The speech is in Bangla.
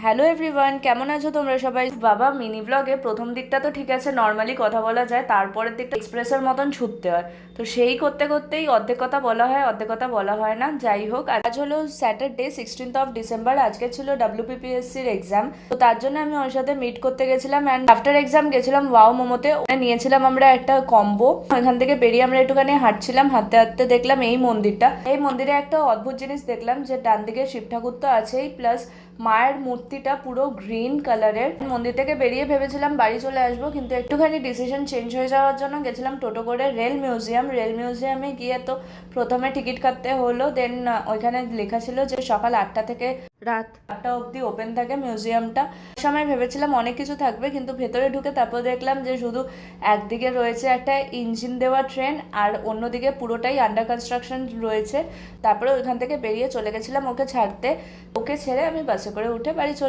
হ্যালো এভরিওয়ান, কেমন আছো তোমরা সবাই? বাবা, মিনি ব্লগে প্রথম দিকটা তো ঠিক আছে, নর্মালি কথা বলা যায়, তারপরের দিকটা এক্সপ্রেসের মতন ছুটতে হয়। তো সেই করতে করতেই অর্ধেক কথা বলা হয়, অর্ধেক কথা বলা হয় না। যাই হোক, আজ হলো স্যাটারডে 16th ডিসেম্বর। আজকে ছিল WPPSCর এক্সাম। তো তার জন্য আমি ওর সাথে মিট করতে গেছিলাম অ্যান্ড আফটার এক্সাম গেছিলাম ওয়াও মোমোতে। নিয়েছিলাম আমরা একটা কম্বো। এখান থেকে বেরিয়ে আমরা একটুখানি হাঁটছিলাম, হাঁটতে হাঁটতে দেখলাম এই মন্দিরটা। এই মন্দিরে একটা অদ্ভুত জিনিস দেখলাম, যে ডান দিকে শিব ঠাকুর তো আছেই, প্লাস মায়ের মূর্তিটা পুরো গ্রিন কালারের। মন্দির থেকে বেরিয়ে ভেবেছিলাম বাড়ি চলে আসবো, কিন্তু একটুখানি ডিসিশন চেঞ্জ হয়ে যাওয়ার জন্য গেছিলাম টোটো করে রেল মিউজিয়াম। রেল মিউজিয়ামে গিয়ে তো প্রথমে টিকিট কাটতে হলো, দেন ওইখানে লেখা ছিল যে সকাল 8টা থেকে রাত 8টা অবধি ওপেন থাকে মিউজিয়ামটা। সময় ভেবেছিলাম অনেক কিছু থাকবে, কিন্তু ভেতরে ঢুকে তারপর দেখলাম যে শুধু একদিকে রয়েছে একটা ইঞ্জিন দেওয়া ট্রেন, আর অন্যদিকে পুরোটাই আন্ডার কনস্ট্রাকশন রয়েছে। তারপরে ওইখান থেকে বেরিয়ে চলে গেছিলাম ওকে ছাড়তে। ওকে ছেড়ে আমি বাসে করে উঠে বাড়ি চলে